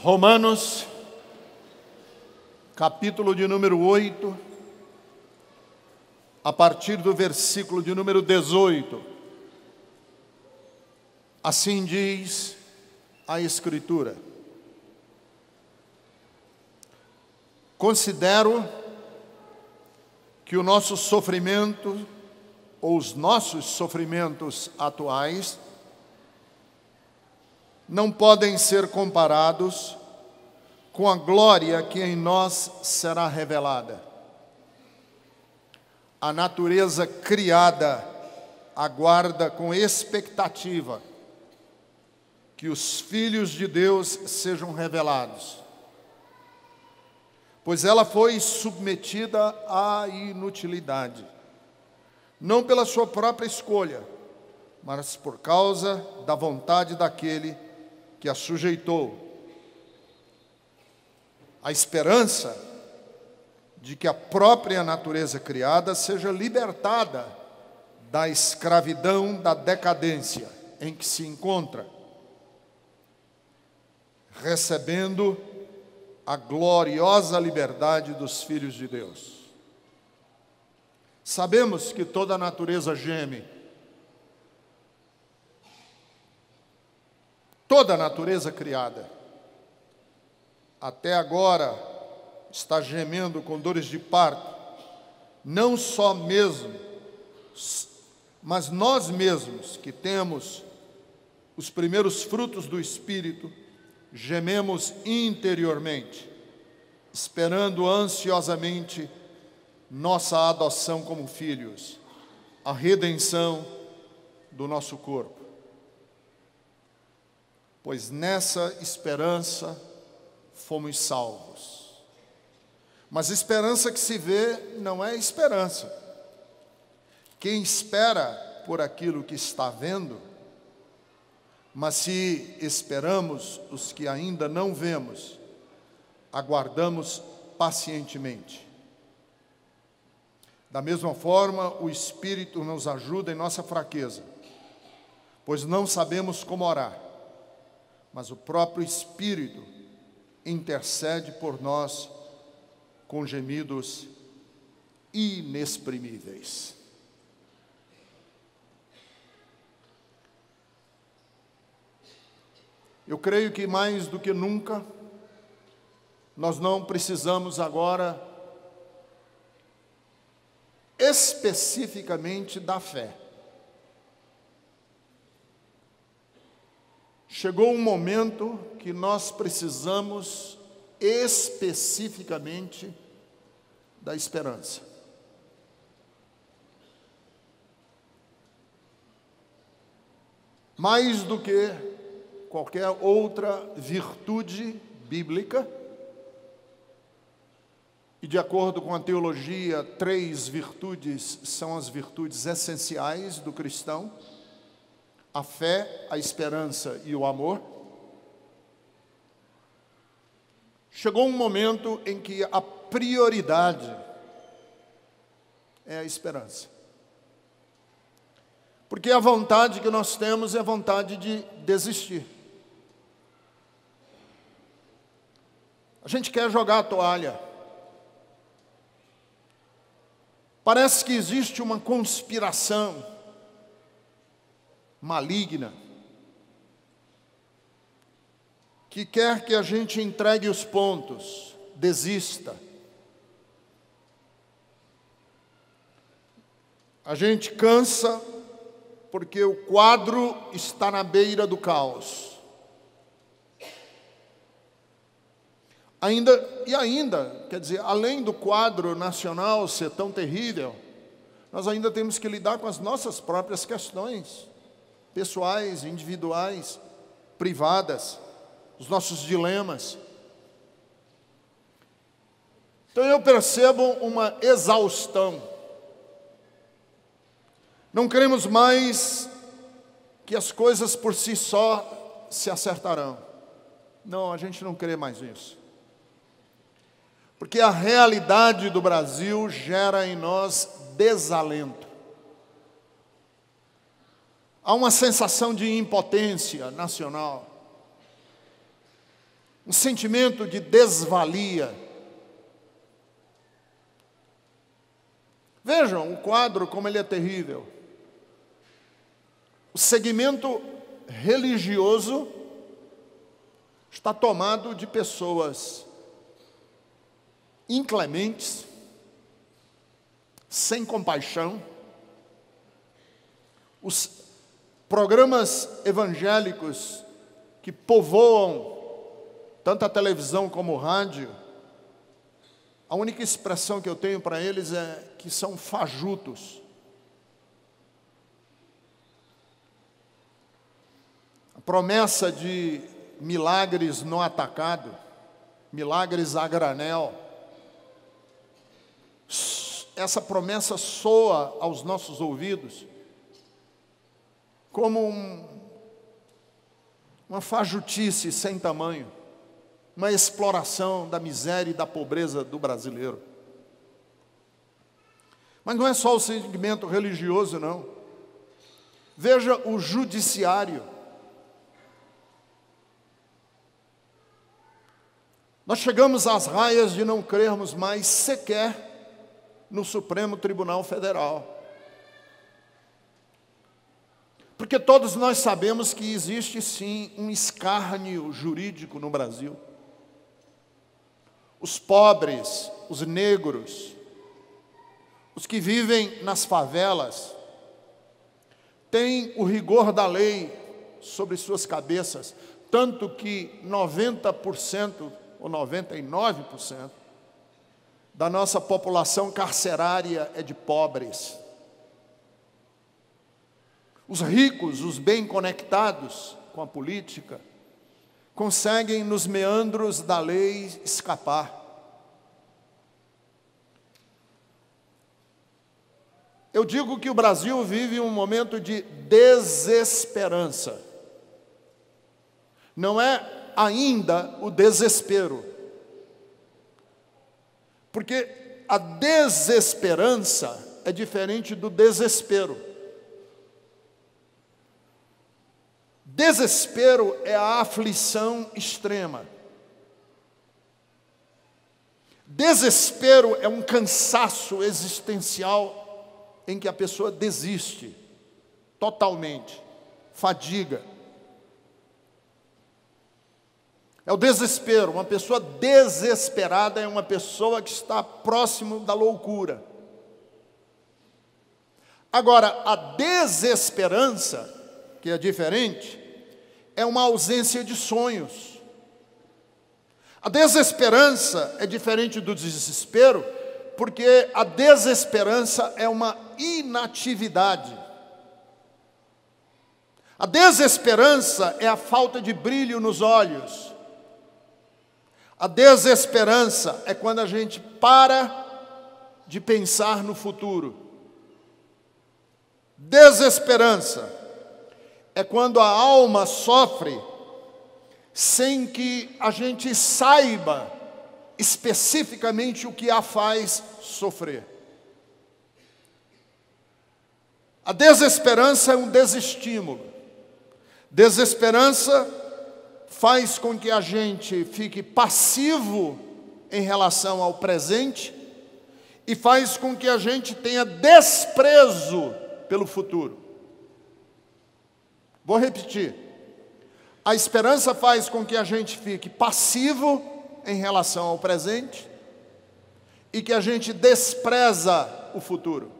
Romanos, capítulo de número 8, a partir do versículo de número 18. Assim diz a Escritura: considero que o nosso sofrimento, ou os nossos sofrimentos atuais, não podem ser comparados com a glória que em nós será revelada. A natureza criada aguarda com expectativa que os filhos de Deus sejam revelados, pois ela foi submetida à inutilidade, não pela sua própria escolha, mas por causa da vontade daquele que a sujeitou. A esperança de que a própria natureza criada seja libertada da escravidão da decadência em que se encontra, recebendo a gloriosa liberdade dos filhos de Deus. Sabemos que toda a natureza geme, toda a natureza criada, até agora está gemendo com dores de parto, não só mesmo, mas nós mesmos que temos os primeiros frutos do Espírito, gememos interiormente, esperando ansiosamente nossa adoção como filhos, a redenção do nosso corpo. Pois nessa esperança fomos salvos. Mas esperança que se vê não é esperança. Quem espera por aquilo que está vendo, mas se esperamos os que ainda não vemos, aguardamos pacientemente. Da mesma forma, o Espírito nos ajuda em nossa fraqueza, pois não sabemos como orar, mas o próprio Espírito intercede por nós com gemidos inexprimíveis. Eu creio que mais do que nunca, nós não precisamos agora especificamente da fé. Chegou um momento que nós precisamos especificamente da esperança. Mais do que qualquer outra virtude bíblica, e de acordo com a teologia, 3 virtudes são as virtudes essenciais do cristão: a fé, a esperança e o amor. Chegou um momento em que a prioridade é a esperança. Porque a vontade que nós temos é a vontade de desistir. A gente quer jogar a toalha. Parece que existe uma conspiração maligna que quer que a gente entregue os pontos, desista. A gente cansa porque o quadro está na beira do caos. Ainda, quer dizer, além do quadro nacional ser tão terrível, nós ainda temos que lidar com as nossas próprias questões pessoais, individuais, privadas, os nossos dilemas. Então eu percebo uma exaustão. Não queremos mais que as coisas por si só se acertarão. Não, a gente não crê mais nisso. Porque a realidade do Brasil gera em nós desalento. Há uma sensação de impotência nacional. um sentimento de desvalia. Vejam o quadro como ele é terrível. O segmento religioso está tomado de pessoas inclementes, sem compaixão. Os programas evangélicos que povoam tanto a televisão como o rádio, a única expressão que eu tenho para eles é que são fajutos. A promessa de milagres no atacado, milagres a granel, essa promessa soa aos nossos ouvidos como uma fajutice sem tamanho, uma exploração da miséria e da pobreza do brasileiro. Mas não é só o segmento religioso, não. Veja o judiciário. Nós chegamos às raias de não crermos mais sequer no Supremo Tribunal Federal. Porque todos nós sabemos que existe sim um escárnio jurídico no Brasil. Os pobres, os negros, os que vivem nas favelas, têm o rigor da lei sobre suas cabeças, tanto que 90% ou 99% da nossa população carcerária é de pobres. Os ricos, os bem conectados com a política, conseguem nos meandros da lei escapar. Eu digo que o Brasil vive um momento de desesperança. Não é ainda o desespero. Porque a desesperança é diferente do desespero. Desespero é a aflição extrema. Desespero é um cansaço existencial em que a pessoa desiste totalmente, fadiga. É o desespero. Uma pessoa desesperada é uma pessoa que está próximo da loucura. Agora, a desesperança, que é diferente, é uma ausência de sonhos. A desesperança é diferente do desespero, porque a desesperança é uma inatividade. A desesperança é a falta de brilho nos olhos. A desesperança é quando a gente para de pensar no futuro. Desesperança é quando a alma sofre sem que a gente saiba especificamente o que a faz sofrer. A desesperança é um desestímulo. Desesperança faz com que a gente fique passivo em relação ao presente e faz com que a gente tenha desprezo pelo futuro. Vou repetir. A esperança faz com que a gente fique passivo em relação ao presente e que a gente despreza o futuro.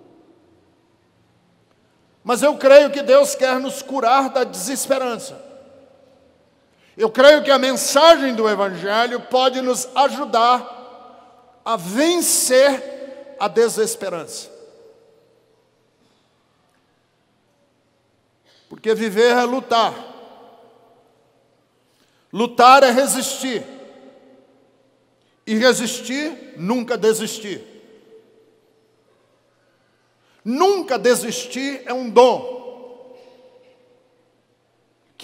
Mas eu creio que Deus quer nos curar da desesperança. Eu creio que a mensagem do Evangelho pode nos ajudar a vencer a desesperança. Porque viver é lutar. Lutar é resistir. E resistir, nunca desistir. Nunca desistir é um dom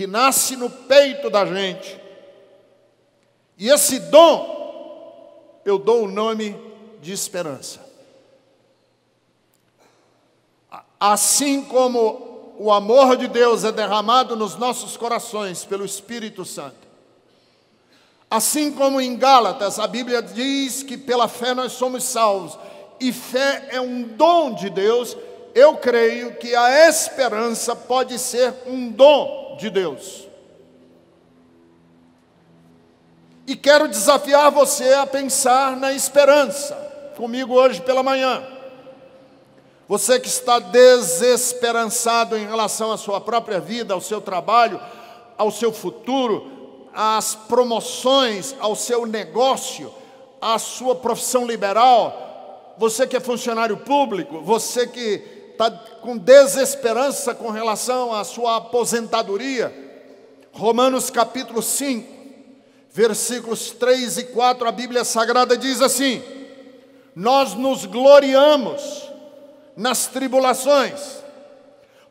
que nasce no peito da gente. E esse dom, eu dou o nome de esperança. Assim como o amor de Deus é derramado nos nossos corações pelo Espírito Santo, Assim como em Gálatas, a Bíblia diz que pela fé nós somos salvos, e fé é um dom de Deus, eu creio que a esperança pode ser um dom de Deus. E quero desafiar você a pensar na esperança comigo hoje pela manhã. Você que está desesperançado em relação à sua própria vida, ao seu trabalho, ao seu futuro, às promoções, ao seu negócio, à sua profissão liberal, você que é funcionário público, você que está com desesperança com relação à sua aposentadoria, Romanos capítulo 5, versículos 3 e 4, a Bíblia Sagrada diz assim: nós nos gloriamos nas tribulações,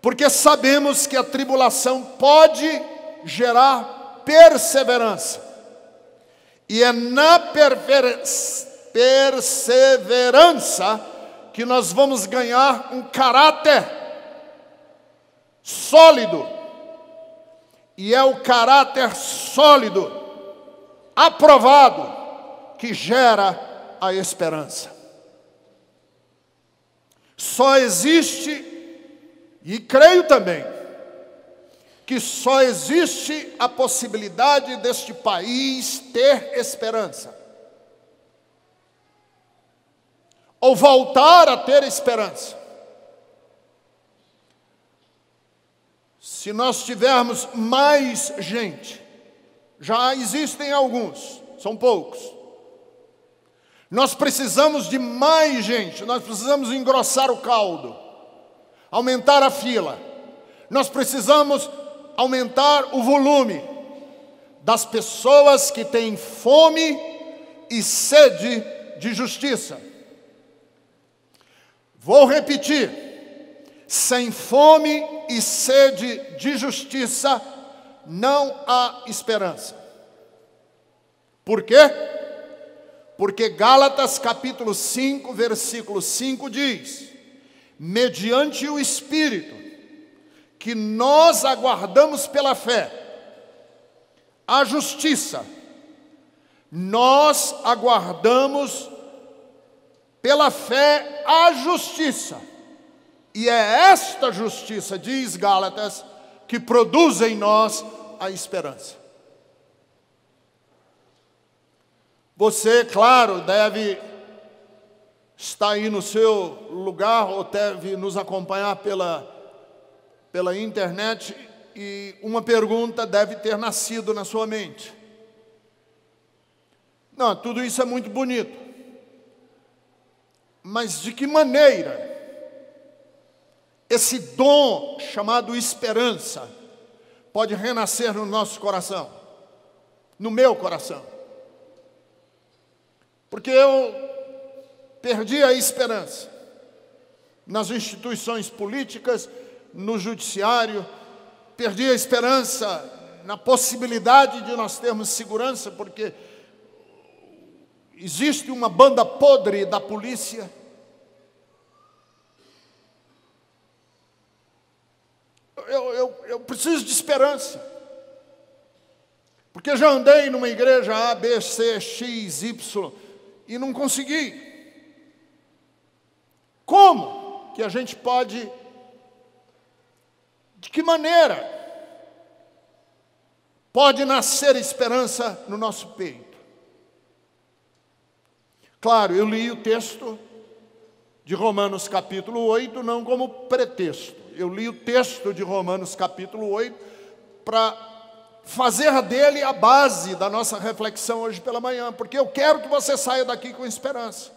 porque sabemos que a tribulação pode gerar perseverança, e é na perseverança que nós vamos ganhar um caráter sólido, e é o caráter sólido, aprovado, que gera a esperança. Só existe, e creio também, que só existe a possibilidade deste país ter esperança, ou voltar a ter esperança, se nós tivermos mais gente. Já existem alguns, são poucos. Nós precisamos de mais gente, nós precisamos engrossar o caldo, aumentar a fila. Nós precisamos aumentar o volume das pessoas que têm fome e sede de justiça. Vou repetir: sem fome e sede de justiça não há esperança. Por quê? Porque Gálatas capítulo 5, versículo 5 diz: mediante o Espírito, que nós aguardamos pela fé, a justiça. Nós aguardamos pela fé a justiça. E é esta justiça, diz Gálatas, que produz em nós a esperança. Você, claro, deve estar aí no seu lugar ou deve nos acompanhar pela internet, e uma pergunta deve ter nascido na sua mente. Não, tudo isso é muito bonito, mas de que maneira esse dom chamado esperança pode renascer no nosso coração, no meu coração? Porque eu perdi a esperança nas instituições políticas, no judiciário, perdi a esperança na possibilidade de nós termos segurança, porque existe uma banda podre da polícia. Eu preciso de esperança, porque já andei numa igreja A, B, C, X, Y e não consegui. Como que a gente pode, de que maneira pode nascer esperança no nosso peito? Claro, eu li o texto de Romanos capítulo 8 não como pretexto. Eu li o texto de Romanos capítulo 8 para fazer dele a base da nossa reflexão hoje pela manhã, porque eu quero que você saia daqui com esperança.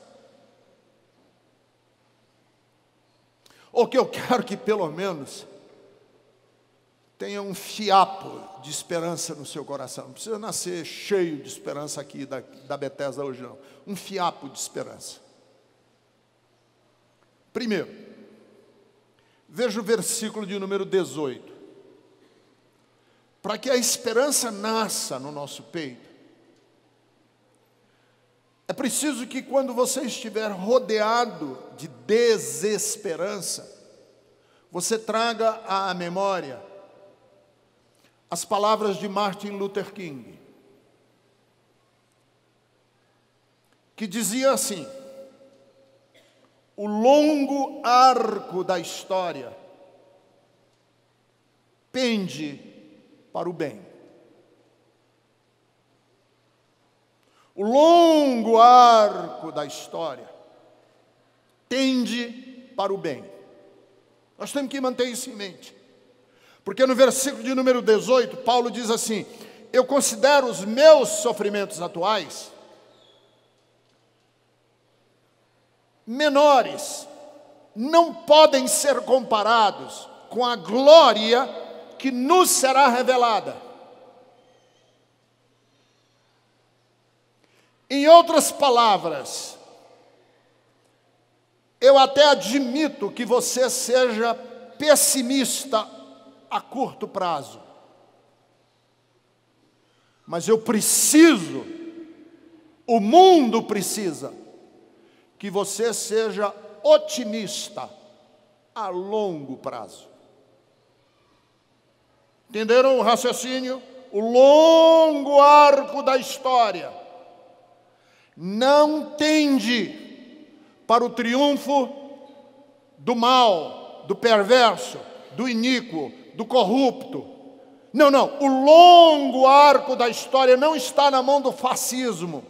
Ou que eu quero que pelo menos tenha um fiapo de esperança no seu coração. Não precisa nascer cheio de esperança aqui da Bethesda hoje não. Um fiapo de esperança. Primeiro, veja o versículo de número 18. Para que a esperança nasça no nosso peito, é preciso que quando você estiver rodeado de desesperança, você traga à memória as palavras de Martin Luther King. que dizia assim: o longo arco da história pende para o bem. O longo arco da história tende para o bem. Nós temos que manter isso em mente. Porque no versículo de número 18, Paulo diz assim: eu considero os meus sofrimentos atuais menores, não podem ser comparados com a glória que nos será revelada. Em outras palavras, eu até admito que você seja pessimista a curto prazo, mas eu preciso, o mundo precisa, que você seja otimista a longo prazo. Entenderam o raciocínio? O longo arco da história não tende para o triunfo do mal, do perverso, do iníquo, do corrupto. Não, não. O longo arco da história não está na mão do fascismo.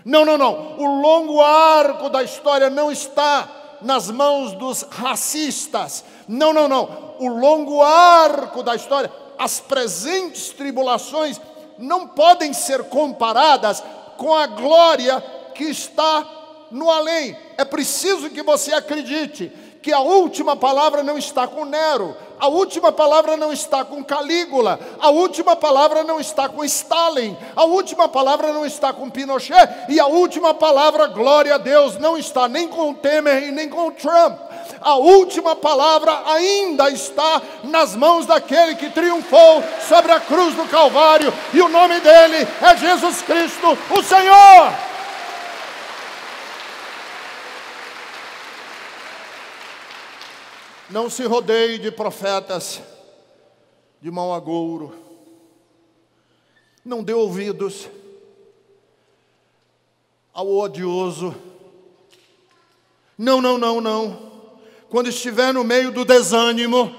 Não, não, não. O longo arco da história não está nas mãos dos racistas. Não, não, não. O longo arco da história, as presentes tribulações não podem ser comparadas com a glória que está no além. É preciso que você acredite que a última palavra não está com Nero, a última palavra não está com Calígula, a última palavra não está com Stalin, a última palavra não está com Pinochet, e a última palavra, glória a Deus, não está nem com Temer e nem com Trump. A última palavra ainda está nas mãos daquele que triunfou sobre a cruz do Calvário, e o nome dele é Jesus Cristo, o Senhor. Não se rodeie de profetas de mau agouro. Não dê ouvidos ao odioso. Não, não, não, não. Quando estiver no meio do desânimo,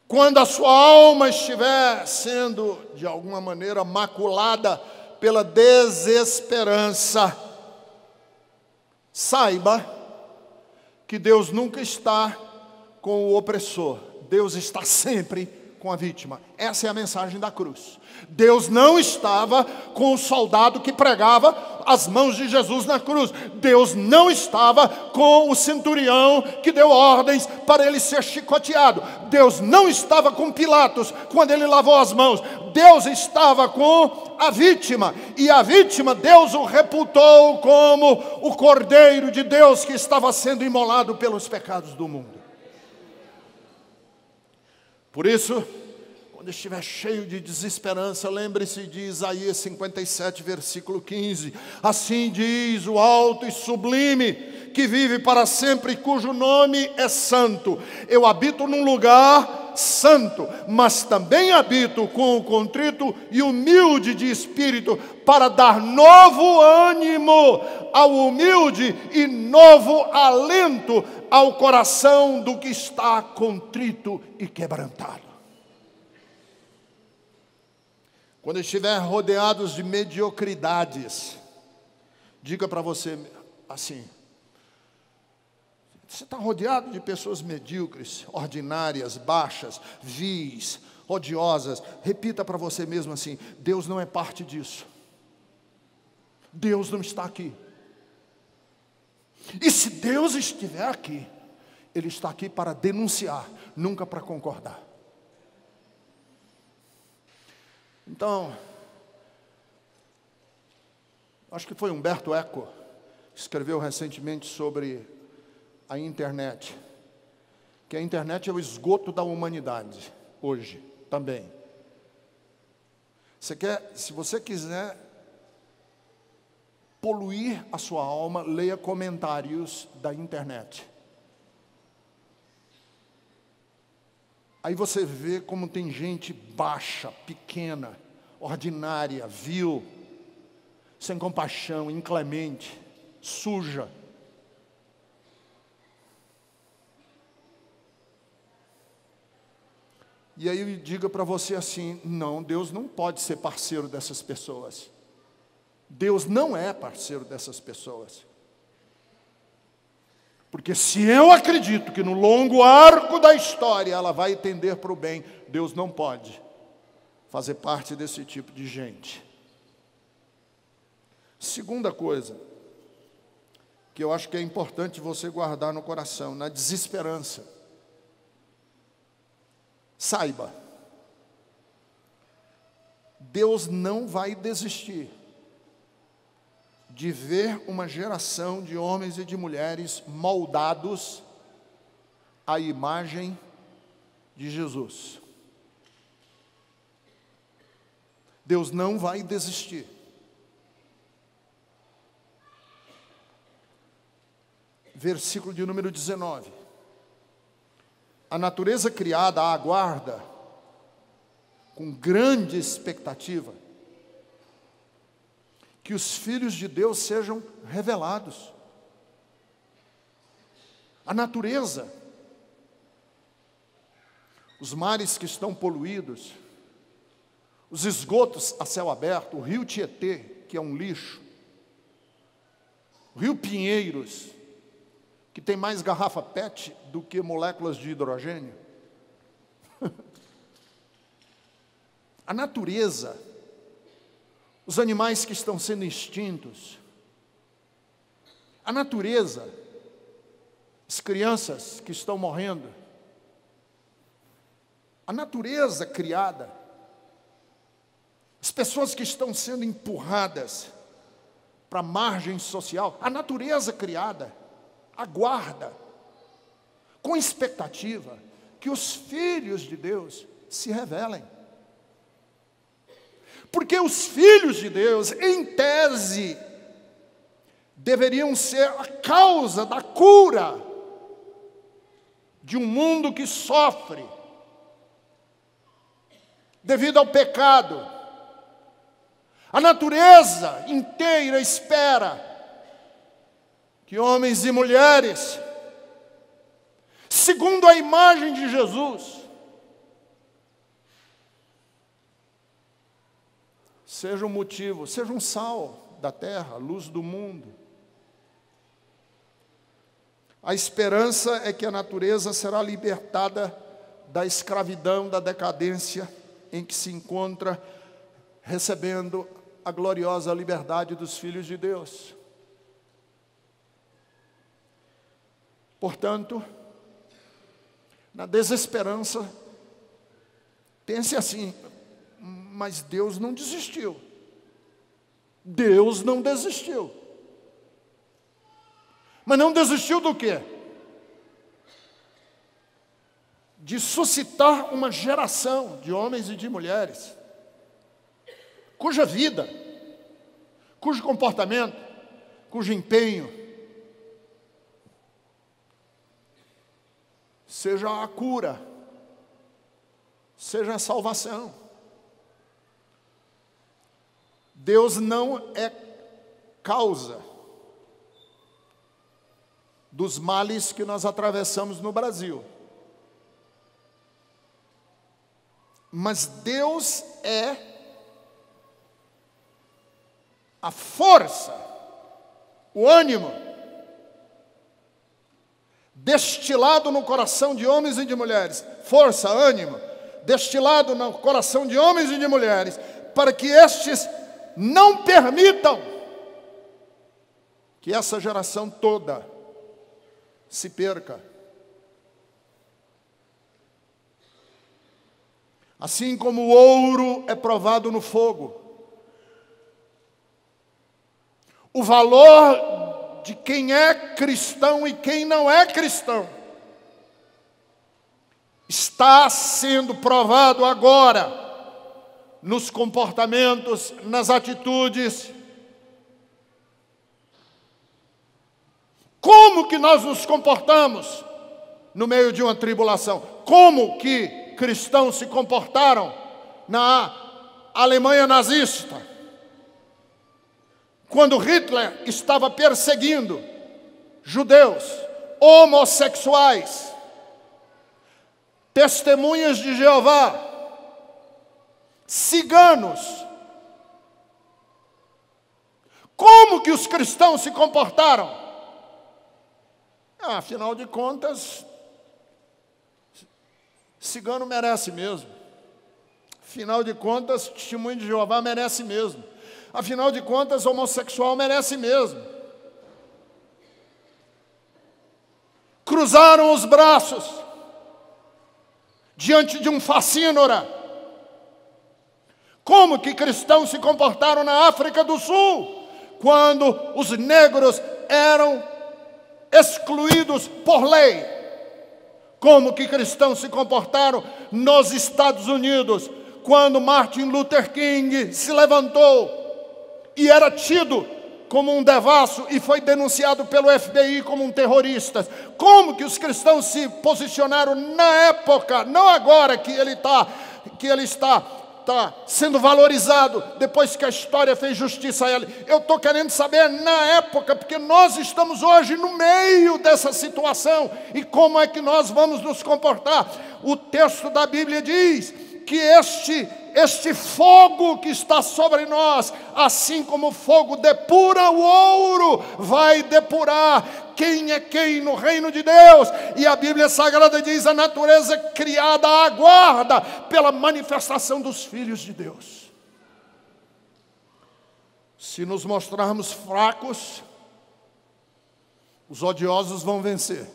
quando a sua alma estiver sendo, de alguma maneira, maculada pela desesperança, saiba que Deus nunca está com o opressor, Deus está sempre com a vítima. Essa é a mensagem da cruz. Deus não estava com o soldado que pregava as mãos de Jesus na cruz. Deus não estava com o centurião que deu ordens para ele ser chicoteado. Deus não estava com Pilatos quando ele lavou as mãos. Deus estava com a vítima, e a vítima Deus o reputou como o Cordeiro de Deus que estava sendo imolado pelos pecados do mundo. Por isso, quando estiver cheio de desesperança, lembre-se de Isaías 57, versículo 15. Assim diz o alto e sublime, que vive para sempre, cujo nome é santo. Eu habito num lugar santo, mas também habito com o contrito e humilde de espírito, para dar novo ânimo ao humilde e novo alento ao coração do que está contrito e quebrantado. Quando estiver rodeados de mediocridades, diga para você assim: você está rodeado de pessoas medíocres, ordinárias, baixas, vis, odiosas. Repita para você mesmo assim: Deus não é parte disso. Deus não está aqui. E se Deus estiver aqui, Ele está aqui para denunciar, nunca para concordar. Então, acho que foi Humberto Eco que escreveu recentemente sobre a internet, que a internet é o esgoto da humanidade, hoje, também. Se você quiser poluir a sua alma, leia comentários da internet. Aí você vê como tem gente baixa, pequena, ordinária, vil, sem compaixão, inclemente, suja. E aí eu digo para você assim, não, Deus não pode ser parceiro dessas pessoas. Deus não é parceiro dessas pessoas. Porque se eu acredito que no longo arco da história ela vai tender para o bem, Deus não pode fazer parte desse tipo de gente. Segunda coisa, que eu acho que é importante você guardar no coração, na desesperança. Saiba, Deus não vai desistir de ver uma geração de homens e de mulheres moldados à imagem de Jesus. Deus não vai desistir. Versículo de número 19. A natureza criada aguarda com grande expectativa que os filhos de Deus sejam revelados. A natureza, os mares que estão poluídos, os esgotos a céu aberto, o rio Tietê, que é um lixo, o rio Pinheiros, que tem mais garrafa PET do que moléculas de hidrogênio. A natureza, os animais que estão sendo extintos, a natureza, as crianças que estão morrendo, a natureza criada, as pessoas que estão sendo empurradas para a margem social, a natureza criada aguarda com expectativa que os filhos de Deus se revelem. Porque os filhos de Deus, em tese, deveriam ser a causa da cura de um mundo que sofre devido ao pecado. A natureza inteira espera que homens e mulheres, segundo a imagem de Jesus, seja um motivo, seja um sal da terra, luz do mundo. A esperança é que a natureza será libertada da escravidão, da decadência em que se encontra, recebendo a gloriosa liberdade dos filhos de Deus. Portanto, na desesperança, pense assim, mas Deus não desistiu. Deus não desistiu. Mas não desistiu do quê? De suscitar uma geração de homens e de mulheres cuja vida, cujo comportamento, cujo empenho seja a cura, seja a salvação. Deus não é causa dos males que nós atravessamos no Brasil. Mas Deus é a força, o ânimo, destilado no coração de homens e de mulheres, força, ânimo, destilado no coração de homens e de mulheres, para que estes não permitam que essa geração toda se perca. Assim como o ouro é provado no fogo, o valor de quem é cristão e quem não é cristão está sendo provado agora nos comportamentos, nas atitudes. Como que nós nos comportamos no meio de uma tribulação? Como que cristãos se comportaram na Alemanha nazista? quando Hitler estava perseguindo judeus, homossexuais, testemunhas de Jeová, ciganos, como que os cristãos se comportaram? Afinal de contas, cigano merece mesmo. Afinal de contas, testemunho de Jeová merece mesmo. Afinal de contas, homossexual merece mesmo. Cruzaram os braços diante de um facínora. Como que cristãos se comportaram na África do Sul, quando os negros eram excluídos por lei? Como que cristãos se comportaram nos Estados Unidos, quando Martin Luther King se levantou e era tido como um devasso e foi denunciado pelo FBI como um terrorista? Como que os cristãos se posicionaram na época, não agora que ele está sendo valorizado, depois que a história fez justiça a ele? Eu estou querendo saber na época, porque nós estamos hoje no meio dessa situação, e como é que nós vamos nos comportar? O texto da Bíblia diz que este fogo que está sobre nós, assim como o fogo depura o ouro, vai depurar quem é quem no reino de Deus. E a Bíblia Sagrada diz: a natureza criada aguarda pela manifestação dos filhos de Deus. Se nos mostrarmos fracos, os odiosos vão vencer.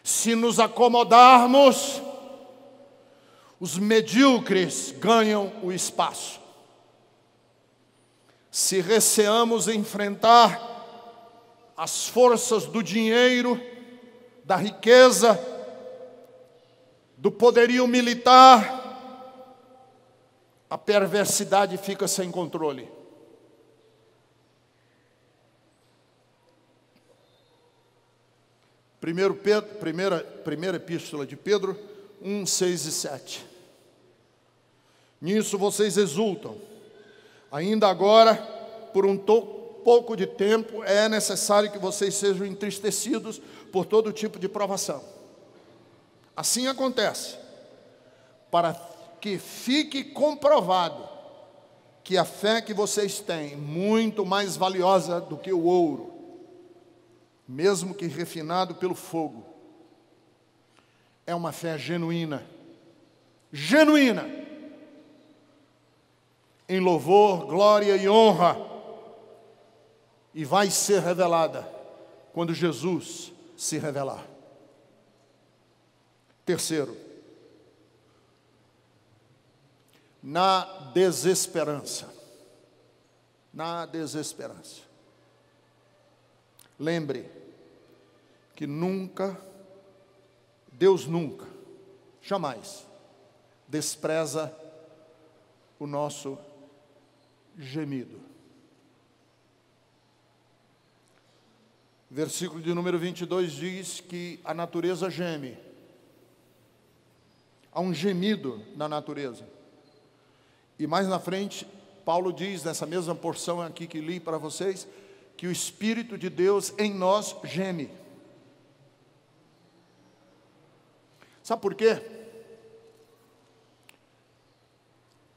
Se nos acomodarmos, os medíocres ganham o espaço. Se receamos enfrentar as forças do dinheiro, da riqueza, do poderio militar, a perversidade fica sem controle. Primeira epístola de Pedro 1, 6 e 7. Nisso vocês exultam. Ainda agora, por um pouco de tempo, é necessário que vocês sejam entristecidos por todo tipo de provação. Assim acontece, para que fique comprovado que a fé que vocês têm, muito mais valiosa do que o ouro, mesmo que refinado pelo fogo, é uma fé genuína. Genuína. Em louvor, glória e honra, e vai ser revelada quando Jesus se revelar. Terceiro, na desesperança. Na desesperança. Lembre que Deus nunca, jamais, despreza o nosso gemido. Versículo de número 22 diz que a natureza geme. Há um gemido na natureza. E mais na frente, Paulo diz, nessa mesma porção aqui que li para vocês, que o Espírito de Deus em nós geme. Sabe por quê?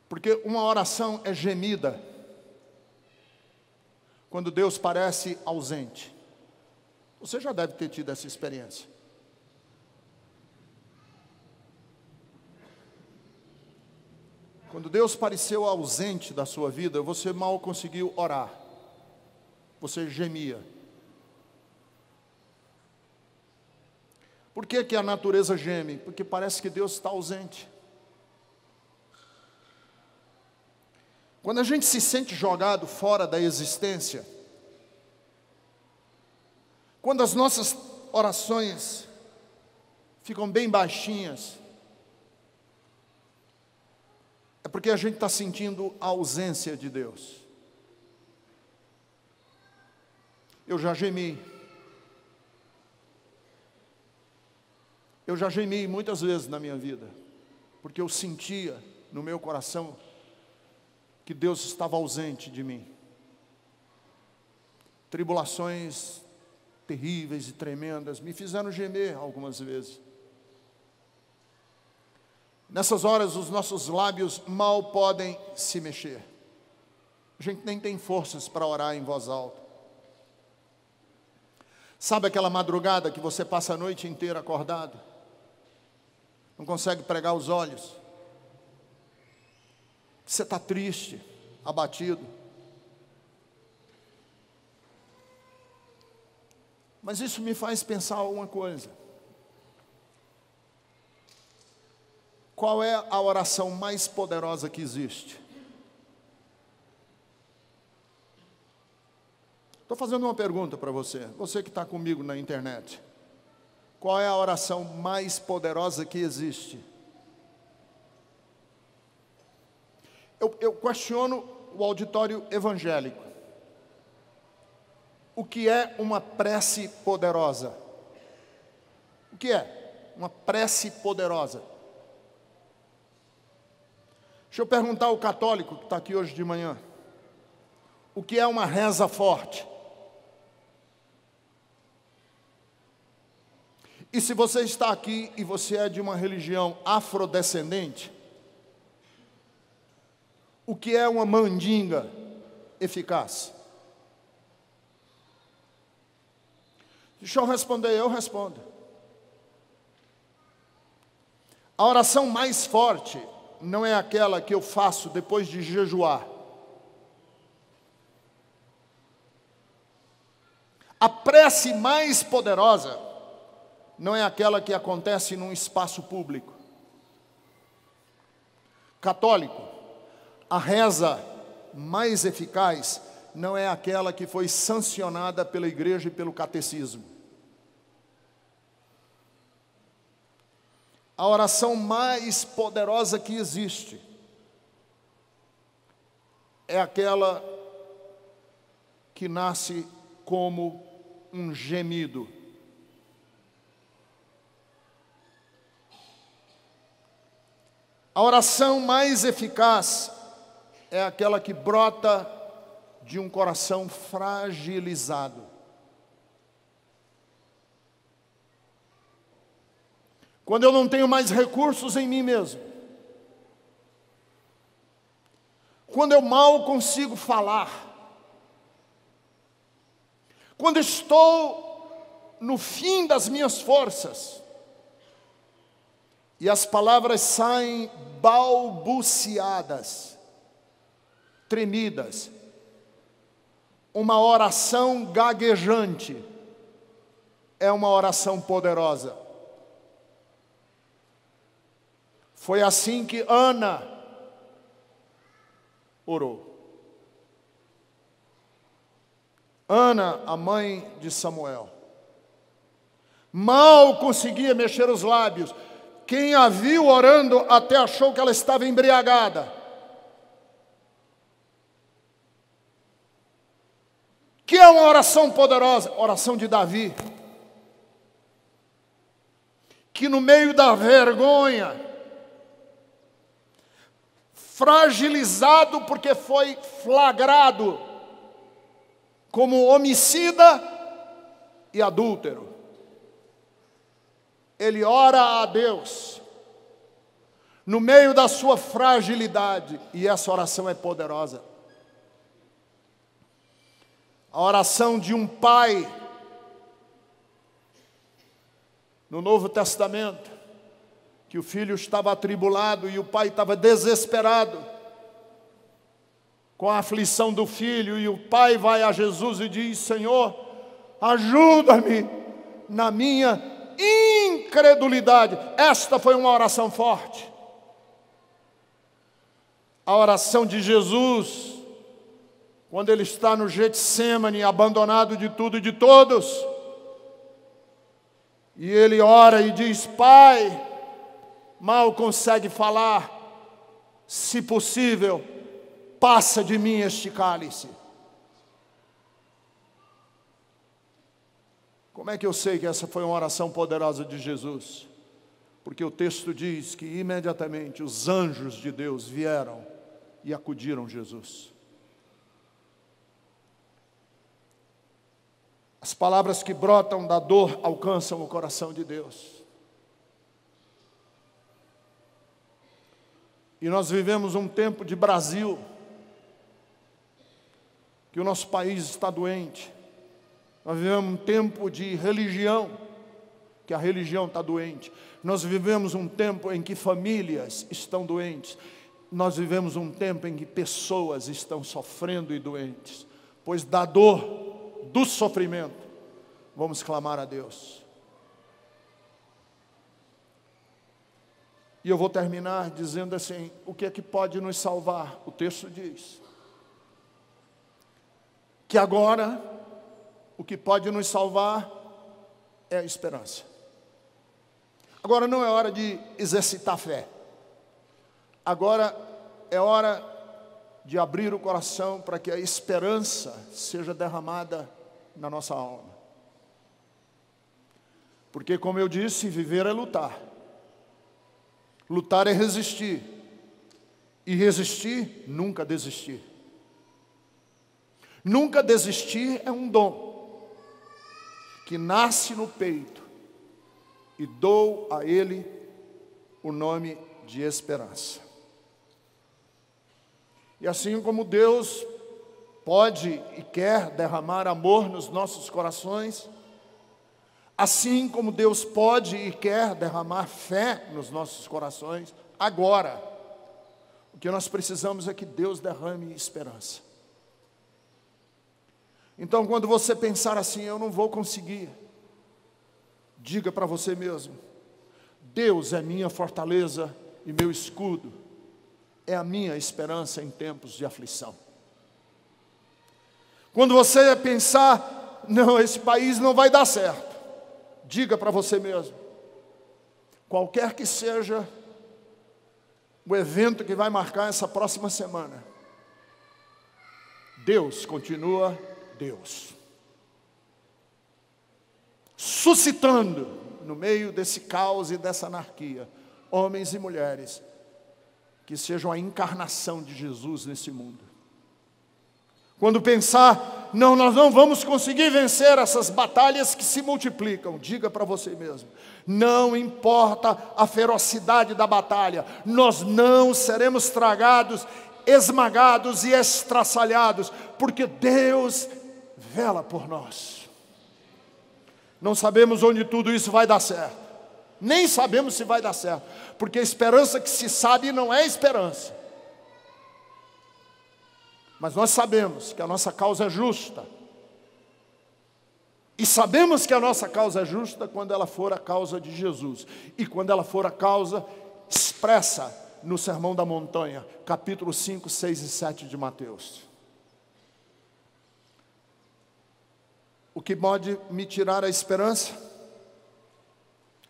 Porque uma oração é gemida quando Deus parece ausente. Você já deve ter tido essa experiência. Quando Deus pareceu ausente da sua vida, você mal conseguiu orar. Você gemia. Por que que a natureza geme? Porque parece que Deus está ausente. Quando a gente se sente jogado fora da existência, quando as nossas orações ficam bem baixinhas, é porque a gente está sentindo a ausência de Deus. Eu já gemi. Eu já gemi muitas vezes na minha vida, porque eu sentia no meu coração que Deus estava ausente de mim. tribulações terríveis e tremendas me fizeram gemer algumas vezes. Nessas horas, os nossos lábios mal podem se mexer. A gente nem tem forças para orar em voz alta. Sabe aquela madrugada que você passa a noite inteira acordado? Não consegue pregar os olhos. Você está triste, abatido. Mas isso me faz pensar uma coisa. Qual é a oração mais poderosa que existe? Estou fazendo uma pergunta para você, você que está comigo na internet. Qual é a oração mais poderosa que existe? Eu questiono o auditório evangélico. O que é uma prece poderosa? O que é uma prece poderosa? Deixa eu perguntar ao católico que está aqui hoje de manhã. O que é uma reza forte? E se você está aqui e você é de uma religião afrodescendente, o que é uma mandinga eficaz? Deixa eu responder, eu respondo. A oração mais forte não é aquela que eu faço depois de jejuar. A prece mais poderosa não é aquela que acontece num espaço público. Católico, a reza mais eficaz não é aquela que foi sancionada pela igreja e pelo catecismo. A oração mais poderosa que existe é aquela que nasce como um gemido. A oração mais eficaz é aquela que brota de um coração fragilizado. Quando eu não tenho mais recursos em mim mesmo. Quando eu mal consigo falar. Quando estou no fim das minhas forças. E as palavras saem balbuciadas, tremidas. Uma oração gaguejante é uma oração poderosa. Foi assim que Ana orou. Ana, a mãe de Samuel, mal conseguia mexer os lábios. Quem a viu orando até achou que ela estava embriagada. Que é uma oração poderosa? Oração de Davi. Que no meio da vergonha, fragilizado porque foi flagrado como homicida e adúltero, ele ora a Deus, no meio da sua fragilidade, e essa oração é poderosa. A oração de um pai, no Novo Testamento, que o filho estava atribulado e o pai estava desesperado, com a aflição do filho, e o pai vai a Jesus e diz: Senhor, ajuda-me na minha incredulidade. Esta foi uma oração forte. A oração de Jesus, quando ele está no Getsêmani, abandonado de tudo e de todos, e ele ora e diz: Pai, mal consegue falar, se possível, passa de mim este cálice. Como é que eu sei que essa foi uma oração poderosa de Jesus? Porque o texto diz que imediatamente os anjos de Deus vieram e acudiram Jesus. palavras que brotam da dor alcançam o coração de Deus. E nós vivemos um tempo de Brasil, que o nosso país está doente. Nós vivemos um tempo de religião, que a religião está doente. Nós vivemos um tempo em que famílias estão doentes. Nós vivemos um tempo em que pessoas estão sofrendo e doentes. Pois da dor, do sofrimento, vamos clamar a Deus. E eu vou terminar dizendo assim, o que é que pode nos salvar? O texto diz que agora, o que pode nos salvar é a esperança. Agora não é hora de exercitar a fé. Agora é hora de abrir o coração para que a esperança seja derramada na nossa alma. Porque, como eu disse, viver é lutar. Lutar é resistir. E resistir, nunca desistir. Nunca desistir é um dom que nasce no peito e dou a ele o nome de esperança. E assim como Deus pode e quer derramar amor nos nossos corações, assim como Deus pode e quer derramar fé nos nossos corações, agora, o que nós precisamos é que Deus derrame esperança. Então, quando você pensar assim, eu não vou conseguir, diga para você mesmo, Deus é minha fortaleza e meu escudo, é a minha esperança em tempos de aflição. Quando você pensar, não, esse país não vai dar certo, diga para você mesmo, qualquer que seja o evento que vai marcar essa próxima semana, Deus continua Deus, suscitando no meio desse caos e dessa anarquia, homens e mulheres que sejam a encarnação de Jesus nesse mundo. Quando pensar, não, nós não vamos conseguir vencer essas batalhas que se multiplicam, diga para você mesmo, não importa a ferocidade da batalha, nós não seremos tragados, esmagados e estraçalhados, porque Deus vela por nós. Não sabemos onde tudo isso vai dar certo, nem sabemos se vai dar certo, porque a esperança que se sabe não é esperança. Mas nós sabemos que a nossa causa é justa. E sabemos que a nossa causa é justa quando ela for a causa de Jesus. E quando ela for a causa expressa no Sermão da Montanha, capítulo 5, 6 e 7 de Mateus. O que pode me tirar a esperança?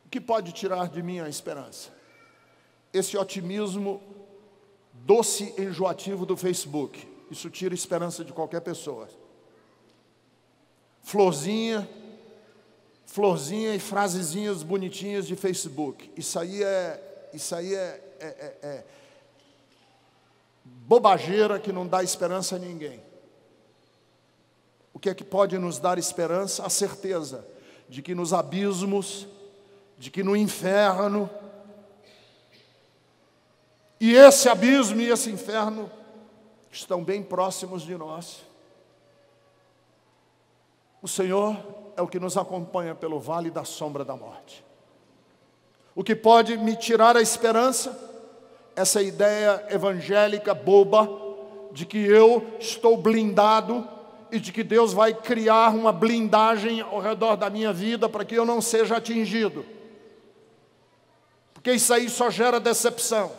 O que pode tirar de mim a esperança? Esse otimismo doce e enjoativo do Facebook. Isso tira a esperança de qualquer pessoa. Florzinha e frasezinhas bonitinhas de Facebook. Isso aí é bobageira que não dá esperança a ninguém. O que é que pode nos dar esperança? A certeza de que nos abismos, de que no inferno, e esse abismo e esse inferno estão bem próximos de nós. O Senhor é o que nos acompanha pelo vale da sombra da morte. O que pode me tirar a esperança? Essa ideia evangélica boba de que eu estou blindado e de que Deus vai criar uma blindagem ao redor da minha vida para que eu não seja atingido. Porque isso aí só gera decepção.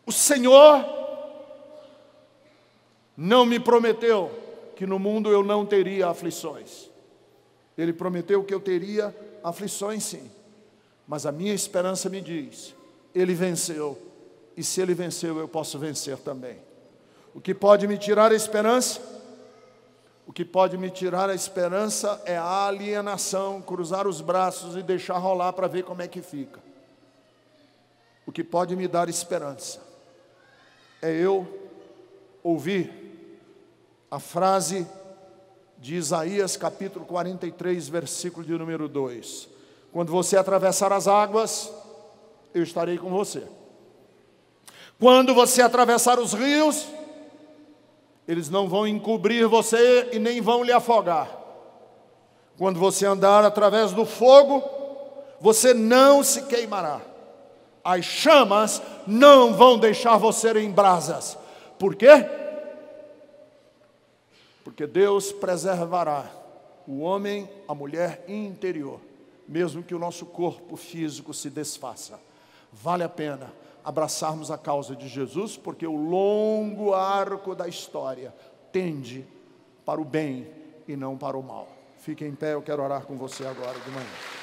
O Senhor não me prometeu que no mundo eu não teria aflições. Ele prometeu que eu teria aflições sim. Mas a minha esperança me diz, Ele venceu. E se Ele venceu, eu posso vencer também. O que pode me tirar a esperança? O que pode me tirar a esperança é a alienação, cruzar os braços e deixar rolar para ver como é que fica. O que pode me dar esperança é eu ouvir a frase de Isaías capítulo 43, versículo de número 2. Quando você atravessar as águas, eu estarei com você. Quando você atravessar os rios, eles não vão encobrir você e nem vão lhe afogar. Quando você andar através do fogo, você não se queimará. As chamas não vão deixar você em brasas. Por quê? Porque Deus preservará o homem, a mulher interior, mesmo que o nosso corpo físico se desfaça. Vale a pena abraçarmos a causa de Jesus, porque o longo arco da história tende para o bem e não para o mal. Fique em pé, eu quero orar com você agora de manhã.